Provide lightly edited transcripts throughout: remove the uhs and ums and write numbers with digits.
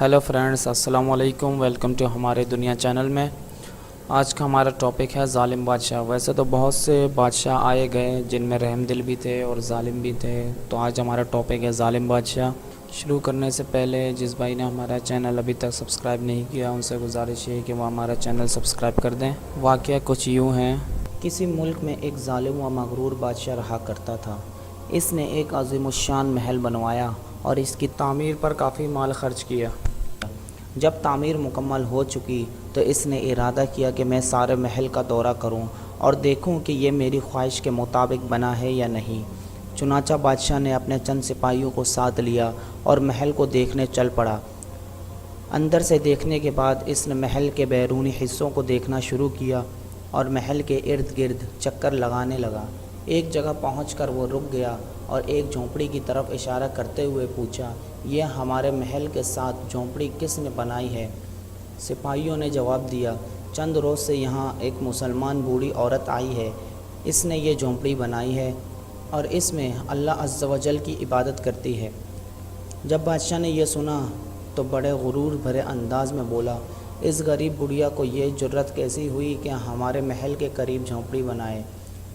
Hello friends, अस्सलाम वालेकुम। Welcome to हमारे दुनिया चैनल में। आज का हमारा टॉपिक है ज़ालिम बादशाह। वैसे तो बहुत से बादशाह आए गए जिनमें रहम दिल भी थे और ज़ालिम भी थे, तो आज हमारा टॉपिक है ज़ालिम बादशाह। शुरू करने से पहले जिस भाई ने हमारा चैनल अभी तक सब्सक्राइब नहीं किया उनसे गुजारिश है कि वो हमारा चैनल सब्सक्राइब कर दें। वाक़या कुछ यूँ हैं। किसी मुल्क में एक ज़ालिम व मगरूर बादशाह रहा करता था। इसने एक अज़ीमुश्शान महल बनवाया और इसकी तामीर पर काफ़ी माल खर्च किया। जब तामीर मुकम्मल हो चुकी तो इसने इरादा किया कि मैं सारे महल का दौरा करूं और देखूं कि ये मेरी ख्वाहिश के मुताबिक बना है या नहीं। चुनाचा बादशाह ने अपने चंद सिपाहियों को साथ लिया और महल को देखने चल पड़ा। अंदर से देखने के बाद इसने महल के बैरूनी हिस्सों को देखना शुरू किया और महल के इर्द गिर्द चक्कर लगाने लगा। एक जगह पहुंचकर वो रुक गया और एक झोंपड़ी की तरफ इशारा करते हुए पूछा, यह हमारे महल के साथ झोंपड़ी किसने बनाई है? सिपाहियों ने जवाब दिया, चंद रोज़ से यहाँ एक मुसलमान बूढ़ी औरत आई है। इसने ये झोंपड़ी बनाई है और इसमें अल्लाह अज़्ज़ व जल की इबादत करती है। जब बादशाह ने यह सुना तो बड़े गुरूर भरे अंदाज में बोला, इस गरीब बुढ़िया को ये जुर्रत कैसी हुई कि हमारे महल के करीब झोंपड़ी बनाए?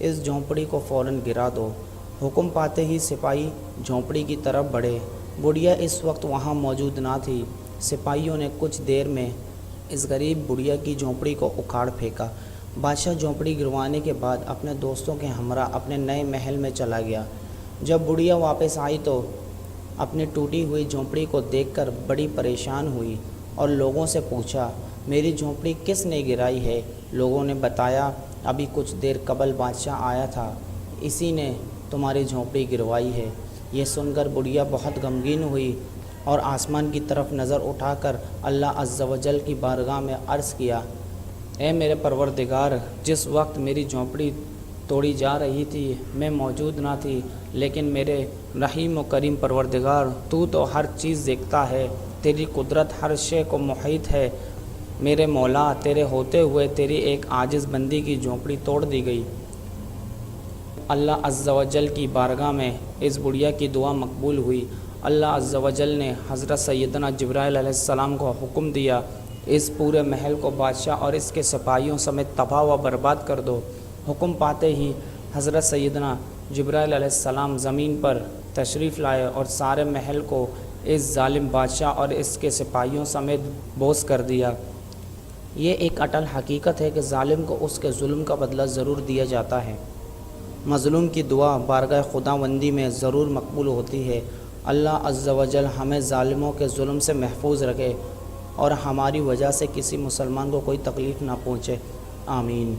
इस झोंपड़ी को फ़ौरन गिरा दो। हुक्म पाते ही सिपाही झोंपड़ी की तरफ बढ़े। बुढ़िया इस वक्त वहाँ मौजूद ना थी। सिपाहियों ने कुछ देर में इस गरीब बुढ़िया की झोंपड़ी को उखाड़ फेंका। बादशाह झोंपड़ी गिरवाने के बाद अपने दोस्तों के हमरा अपने नए महल में चला गया। जब बुढ़िया वापस आई तो अपनी टूटी हुई झोंपड़ी को देखकर बड़ी परेशान हुई और लोगों से पूछा, मेरी झोंपड़ी किसने गिराई है? लोगों ने बताया, अभी कुछ देर कबल बादशाह आया था, इसी ने तुम्हारी झोंपड़ी गिरवाई है। ये सुनकर बुढ़िया बहुत गमगीन हुई और आसमान की तरफ नज़र उठाकर अल्लाह अज़्ज़ व जल की बारगाह में अर्ज़ किया, ए मेरे परवरदिगार, जिस वक्त मेरी झोंपड़ी तोड़ी जा रही थी मैं मौजूद ना थी, लेकिन मेरे रहीम व करीम परवरदिगार, तू तो हर चीज़ देखता है, तेरी कुदरत हर शे को मुहीत है। मेरे मौला, तेरे होते हुए तेरी एक आजिज़ बंदी की झोंपड़ी तोड़ दी गई। अल्लाह अज़्ज़ व जल की बारगाह में इस बुढ़िया की दुआ मकबूल हुई। अल्लाह अज़्ज़ व जल ने हज़रत सैयदना जिब्राइल अलैहिस्सलाम को हुक्म दिया, इस पूरे महल को बादशाह और इसके सिपाहियों समेत तबाह व बर्बाद कर दो। हुक्म पाते ही हज़रत सैयदना जिब्राइल अलैहिस्सलाम ज़मीन पर तशरीफ़ लाए और सारे महल को इस ज़ालिम बादशाह और इसके सिपाहियों समेत बोस कर दिया। ये एक अटल हकीकत है कि ज़ालिम को उसके जुल्म का बदला ज़रूर दिया जाता है। मज़लूम की दुआ बारगाह खुदावंदी में ज़रूर मकबूल होती है। अल्लाह अज़्ज़ व जल हमें ज़ालिमों के जुल्म से महफूज रखे और हमारी वजह से किसी मुसलमान को कोई तकलीफ़ ना पहुँचे। आमीन।